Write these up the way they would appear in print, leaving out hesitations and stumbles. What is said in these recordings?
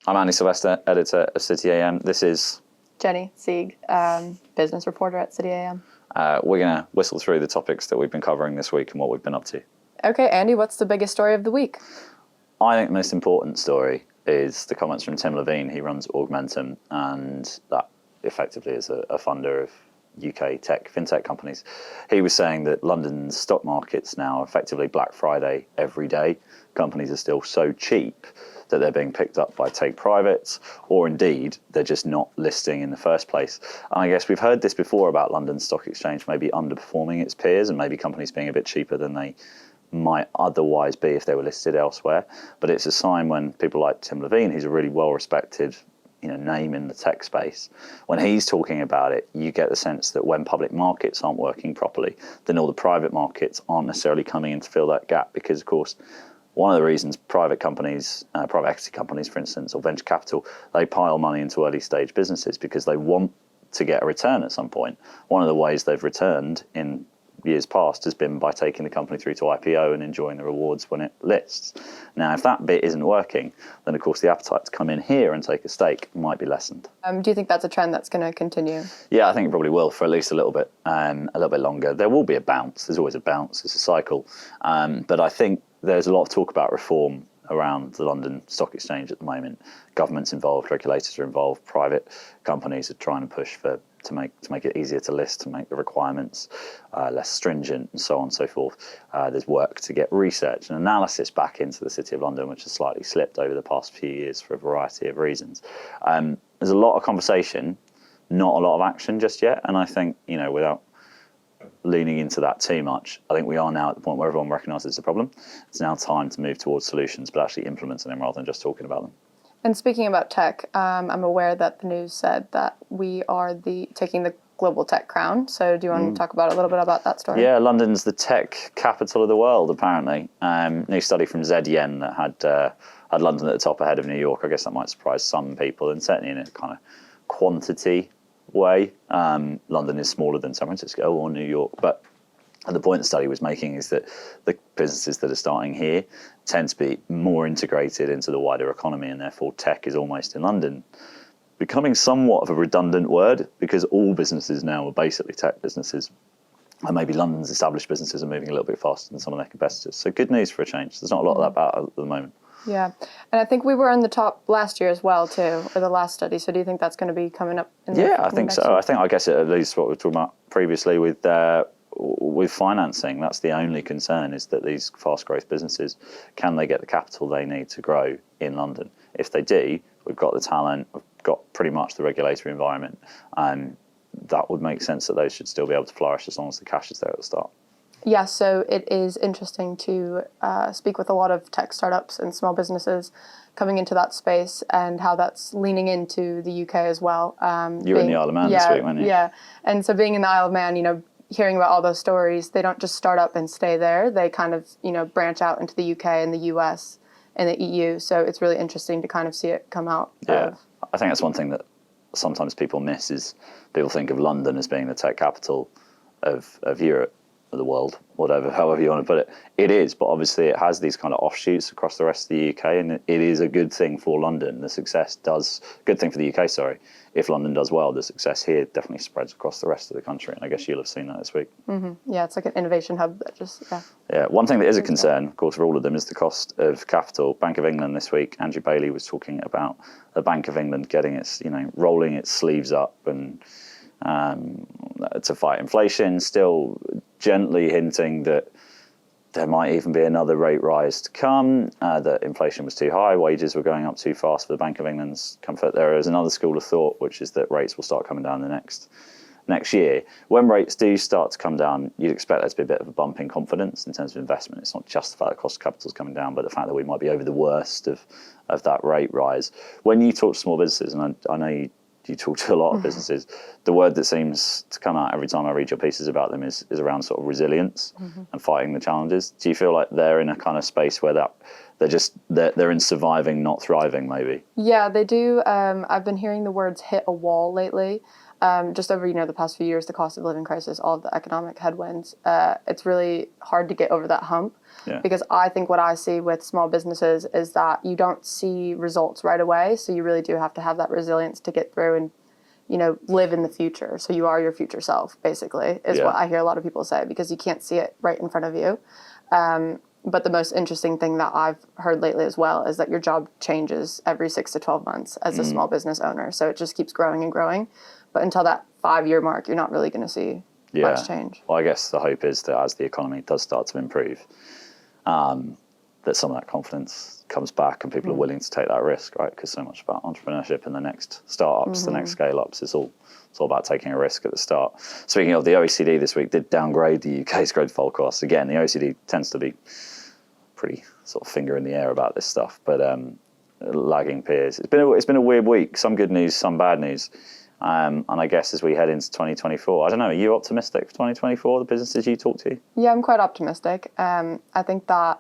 I'm Andy Sylvester, editor of City A.M. This is Jenny Sieg, business reporter at City A.M. We're going to whistle through the topics that we've been covering this week and what we've been up to. Okay, Andy, what's the biggest story of the week? I think the most important story is the comments from Tim Levine. He runs Augmentum, and that effectively is a funder of UK fintech companies. He was saying that London's stock market's now effectively Black Friday every day. Companies are still so cheap that they're being picked up by take privates, or indeed they're just not listing in the first place. And I guess we've heard this before about London Stock Exchange maybe underperforming its peers and maybe companies being a bit cheaper than they might otherwise be if they were listed elsewhere. But it's a sign when people like Tim Levine, who's a really well-respected name in the tech space, when he's talking about it, you get the sense that when public markets aren't working properly, then all the private markets aren't necessarily coming in to fill that gap. Because, of course, one of the reasons private companies, private equity companies, for instance, or venture capital, they pile money into early stage businesses because they want to get a return at some point. One of the ways they've returned in years past has been by taking the company through to IPO and enjoying the rewards when it lists. Now, if that bit isn't working, then of course the appetite to come in here and take a stake might be lessened. Do you think that's a trend that's going to continue? Yeah, I think it probably will for at least a little bit longer. There will be a bounce. There's always a bounce. It's a cycle. But I think there's a lot of talk about reform around the London Stock Exchange at the moment. Government's involved, regulators are involved, private companies are trying to push to make it easier to list, to make the requirements less stringent, and so on and so forth. There's work to get research and analysis back into the City of London, which has slightly slipped over the past few years for a variety of reasons. There's a lot of conversation, not a lot of action just yet, and I think, without leaning into that too much, I think we are now at the point where everyone recognises the problem. It's now time to move towards solutions, but actually implementing them rather than just talking about them. And speaking about tech, I'm aware that the news said that we are taking the global tech crown. So do you want to talk about a little bit about that story? Yeah, London's the tech capital of the world, apparently. New study from ZEN that had London at the top ahead of New York. I guess that might surprise some people, and certainly in a kind of quantity way. London is smaller than San Francisco or New York, but the point the study was making is that the businesses that are starting here tend to be more integrated into the wider economy, and therefore tech is almost in London becoming somewhat of a redundant word, because all businesses now are basically tech businesses, and maybe London's established businesses are moving a little bit faster than some of their competitors. So good news for a change. There's not a lot of that about at the moment. Yeah, and I think we were in the top last year as well too, or the last study. So do you think that's going to be coming up? I think so. I guess it alludes to what we were talking about previously with financing. That's the only concern, is that these fast growth businesses, can they get the capital they need to grow in London? If they do, we've got the talent, we've got pretty much the regulatory environment, and that would make sense that those should still be able to flourish as long as the cash is there at the start. Yeah, so it is interesting to speak with a lot of tech startups and small businesses coming into that space, and how that's leaning into the UK as well. You were in the Isle of Man this week, weren't you? Yeah, and so being in the Isle of Man, hearing about all those stories, they don't just start up and stay there. They kind of, branch out into the UK and the US and the EU. So it's really interesting to kind of see it come out. Yeah, I think that's one thing that sometimes people miss, is people think of London as being the tech capital of Europe, of the world, however you want to put it. It is, but obviously it has these kind of offshoots across the rest of the UK, and it is a good thing for London. Good thing for the UK, sorry. If London does well, the success here definitely spreads across the rest of the country, and I guess you'll have seen that this week. Mm-hmm. Yeah, it's like an innovation hub that just, Yeah, one thing that is a concern, of course, for all of them is the cost of capital. Bank of England this week, Andrew Bailey was talking about the Bank of England getting its, rolling its sleeves up and to fight inflation, still gently hinting that there might even be another rate rise to come, that inflation was too high, wages were going up too fast for the Bank of England's comfort. There is another school of thought, which is that rates will start coming down the next year. When rates do start to come down, you'd expect there to be a bit of a bump in confidence in terms of investment. It's not just the fact that cost of capital is coming down, but the fact that we might be over the worst of that rate rise. When you talk to small businesses, and I know you talk to a lot of businesses, the word that seems to come out every time I read your pieces about them is around sort of resilience and fighting the challenges. Do you feel like they're in a kind of space where they're in surviving, not thriving, maybe. Yeah, they do. I've been hearing the words hit a wall lately. Just over, the past few years, the cost of living crisis, all of the economic headwinds, it's really hard to get over that hump. Yeah. Because I think what I see with small businesses is that you don't see results right away. So you really do have to have that resilience to get through and, live in the future. So you are your future self, basically, is what I hear a lot of people say, because you can't see it right in front of you. But the most interesting thing that I've heard lately as well is that your job changes every 6 to 12 months as a small business owner. So it just keeps growing and growing. But until that 5-year mark, you're not really going to see much change. Well, I guess the hope is that as the economy does start to improve, that some of that confidence comes back and people are willing to take that risk, right? Because so much about entrepreneurship and the next startups, the next scale-ups, it's all about taking a risk at the start. Speaking of, the OECD this week did downgrade the UK's growth forecast. Again, the OECD tends to be pretty sort of finger in the air about this stuff, but lagging peers. It's been a weird week. Some good news, some bad news. And I guess as we head into 2024, I don't know, are you optimistic for 2024, the businesses you talk to? Yeah, I'm quite optimistic. I think that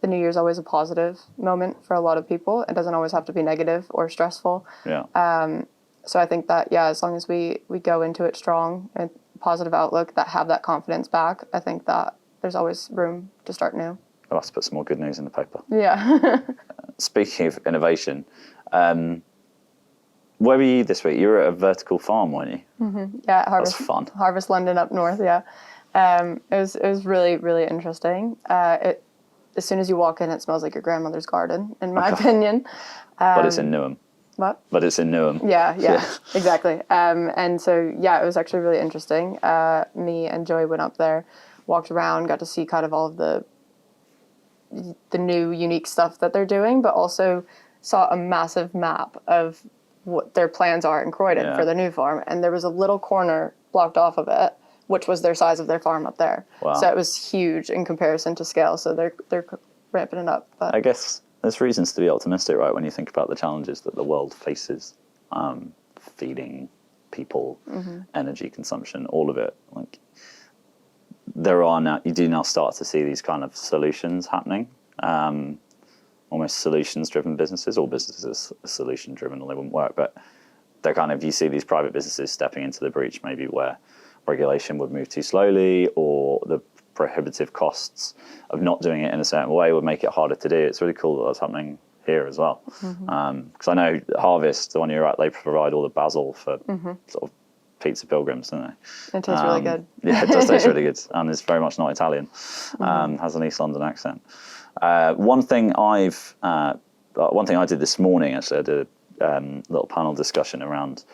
the new year is always a positive moment for a lot of people. It doesn't always have to be negative or stressful. Yeah. So I think that, as long as we go into it strong and positive outlook, that have that confidence back, I think that there's always room to start new. I'll have to put some more good news in the paper. Yeah. Speaking of innovation, where were you this week? You were at a vertical farm, weren't you? Mm-hmm. Yeah, at Harvest. That's fun. Harvest London up north, yeah. It was really, really interesting. As soon as you walk in, it smells like your grandmother's garden, in my opinion. But it's in Newham. What? But it's in Newham. Yeah, exactly. And so, it was actually really interesting. Me and Joey went up there, walked around, got to see kind of all of the new unique stuff that they're doing, but also saw a massive map of what their plans are in Croydon for the new farm. And there was a little corner blocked off of it, which was their size of their farm up there. Wow. So it was huge in comparison to scale. So they're ramping it up. But I guess there's reasons to be optimistic, right? When you think about the challenges that the world faces, feeding people, energy consumption, all of it. Like, you do now start to see these kind of solutions happening. Almost solutions-driven businesses. All businesses are solution-driven or they wouldn't work, but they're kind of, you see these private businesses stepping into the breach maybe where regulation would move too slowly or the prohibitive costs of not doing it in a certain way would make it harder to do. It's really cool that that's happening here as well. Because I know Harvest, the one you're at, they provide all the basil for sort of pizza pilgrims, don't they? it tastes really good. Yeah, it does taste really good, and it's very much not Italian. Has an East London accent. One thing I did this morning, actually, I did a little panel discussion around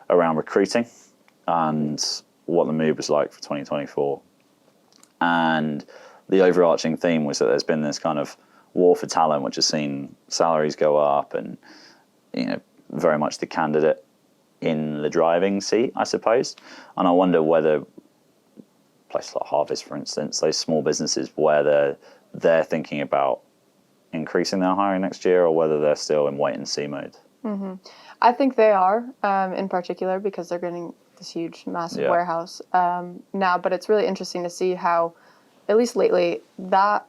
recruiting and what the mood was like for 2024. And the overarching theme was that there's been this kind of war for talent, which has seen salaries go up, and very much the candidate in the driving seat, I suppose. And I wonder whether places like Harvest, for instance, those small businesses, whether they're thinking about increasing their hiring next year or whether they're still in wait and see mode. I think they are, in particular, because they're getting this huge, massive warehouse now. But it's really interesting to see how, at least lately, that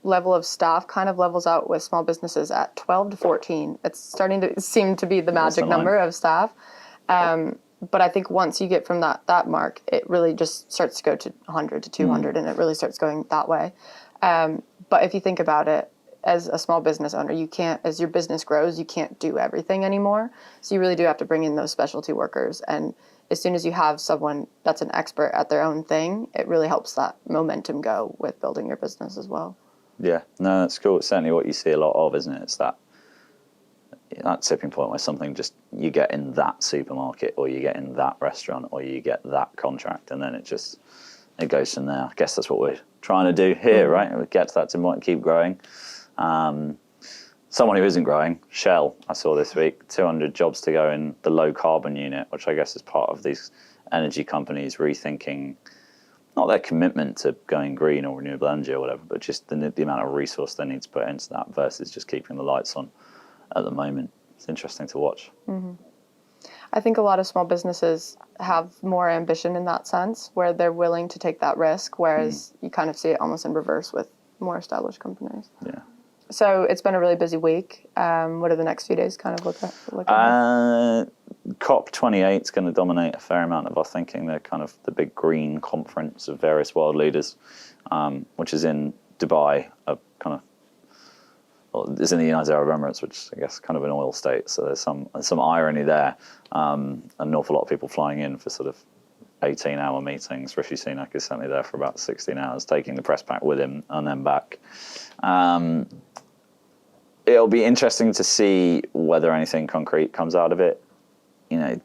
level of staff kind of levels out with small businesses at 12 to 14. It's starting to seem to be the magic number of staff. But I think once you get from that mark, it really just starts to go to 100 to 200, and it really starts going that way. But if you think about it, as a small business owner, you can't, as your business grows, you can't do everything anymore. So you really do have to bring in those specialty workers. And as soon as you have someone that's an expert at their own thing, it really helps that momentum go with building your business as well. Yeah, no, that's cool. It's certainly what you see a lot of, isn't it? It's that tipping point where something just, you get in that supermarket or you get in that restaurant or you get that contract, and then it goes from there. I guess that's what we're trying to do here, right? We get to that to keep growing. Someone who isn't growing, Shell, I saw this week, 200 jobs to go in the low carbon unit, which I guess is part of these energy companies rethinking not their commitment to going green or renewable energy or whatever, but just the amount of resource they need to put into that versus just keeping the lights on at the moment. It's interesting to watch. I think a lot of small businesses have more ambition in that sense, where they're willing to take that risk, whereas you kind of see it almost in reverse with more established companies. Yeah. So it's been a really busy week. What are the next few days kind of look like? COP28 is going to dominate a fair amount of our thinking. They're kind of the big green conference of various world leaders, which is in Dubai, is in the United Arab Emirates, which I guess is kind of an oil state. So there's some irony there. An awful lot of people flying in for sort of 18-hour meetings. Rishi Sunak is certainly there for about 16 hours, taking the press pack with him and then back. It'll be interesting to see whether anything concrete comes out of it.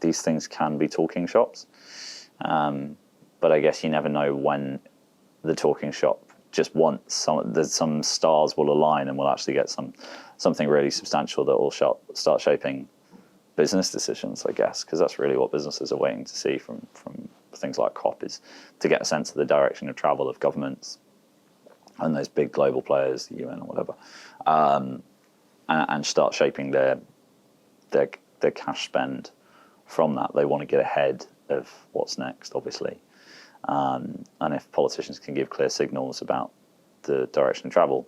These things can be talking shops, but I guess you never know when the talking shop just wants some stars will align and we'll actually get something really substantial that will start shaping business decisions, I guess, because that's really what businesses are waiting to see from things like COP, is to get a sense of the direction of travel of governments and those big global players, the UN or whatever, and start shaping their cash spend from that. They want to get ahead of what's next, obviously. And if politicians can give clear signals about the direction of travel,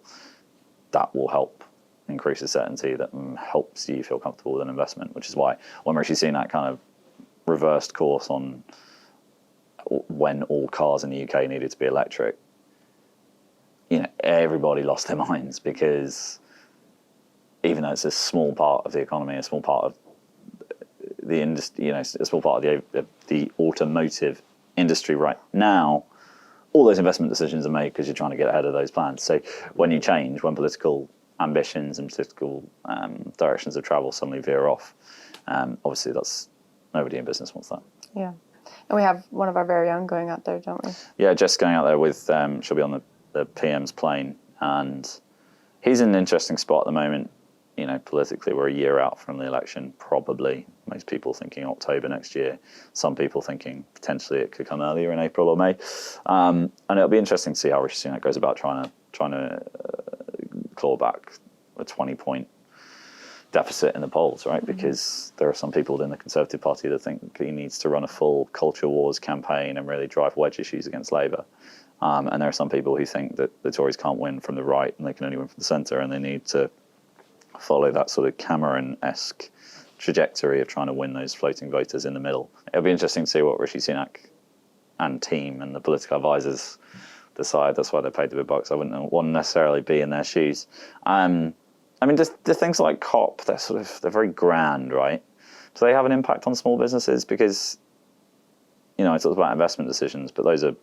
that will help increase the certainty that helps you feel comfortable with an investment, which is why when Rishi Sunak kind of reversed course on when all cars in the UK needed to be electric, everybody lost their minds, because even though it's a small part of the economy, a small part of the industry, a small part of the automotive industry right now, all those investment decisions are made because you're trying to get ahead of those plans. So when political ambitions and political directions of travel suddenly veer off, obviously nobody in business wants that. Yeah. And we have one of our very own going out there, don't we? Yeah, Jess going out there with, she'll be on the PM's plane, and he's in an interesting spot at the moment. Politically, we're a year out from the election, probably. Most people thinking October next year. Some people thinking potentially it could come earlier in April or May. And it'll be interesting to see how Rishi Sunak goes about trying to claw back a 20-point deficit in the polls, right? Mm-hmm. Because there are some people within the Conservative Party that think he needs to run a full culture wars campaign and really drive wedge issues against Labour. And there are some people who think that the Tories can't win from the right and they can only win from the centre, and they need to follow that sort of Cameron-esque trajectory of trying to win those floating voters in the middle. It'll be interesting to see what Rishi Sunak and team and the political advisors decide. That's why they paid the big bucks. I wouldn't want to necessarily be in their shoes. The things like COP, they're very grand, right? Do they have an impact on small businesses? Because, I talked about investment decisions, but those are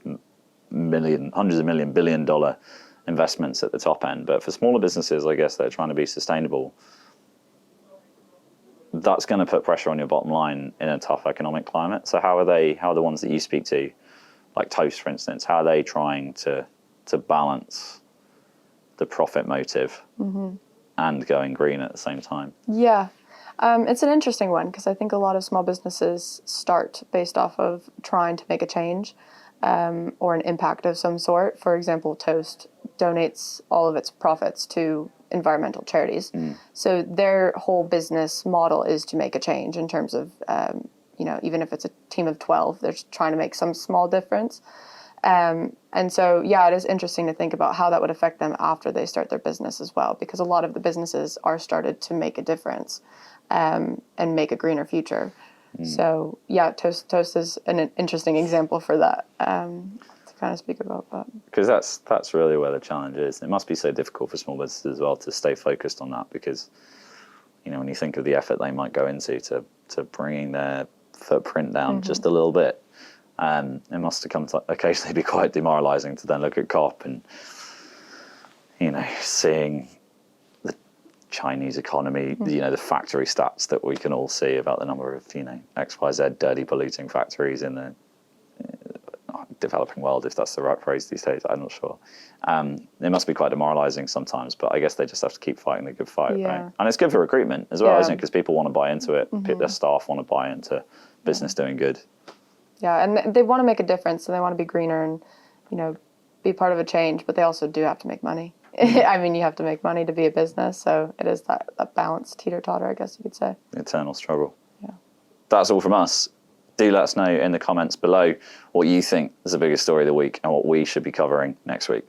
hundreds of $1 billion investments at the top end. But for smaller businesses, I guess they're trying to be sustainable. That's going to put pressure on your bottom line in a tough economic climate. So how are the ones that you speak to, like Toast, for instance, how are they trying to balance the profit motive and going green at the same time? Yeah. It's an interesting one, because I think a lot of small businesses start based off of trying to make a change or an impact of some sort. For example, Toast donates all of its profits to environmental charities. So their whole business model is to make a change in terms of, even if it's a team of 12, they're trying to make some small difference. And so, it is interesting to think about how that would affect them after they start their business as well, because a lot of the businesses are started to make a difference and make a greener future. So, Toast is an interesting example for that, to kind of speak about that. Because that's really where the challenge is. It must be so difficult for small businesses as well to stay focused on that, because, when you think of the effort they might go into to bringing their footprint down just a little bit, it must have come to occasionally be quite demoralising to then look at COP and, seeing the Chinese economy, the factory stats that we can all see about the number of, XYZ dirty polluting factories in the developing world, if that's the right phrase these days, I'm not sure. It must be quite demoralising sometimes, but I guess they just have to keep fighting the good fight, right? And it's good for recruitment as well, isn't it? Because people want to buy into it, their staff want to buy into business doing good. Yeah, and they want to make a difference, and they want to be greener and, be part of a change, but they also do have to make money. I mean, you have to make money to be a business, so it is that balance, teeter-totter, I guess you could say. The eternal struggle. Yeah. That's all from us. Do let us know in the comments below what you think is the biggest story of the week and what we should be covering next week.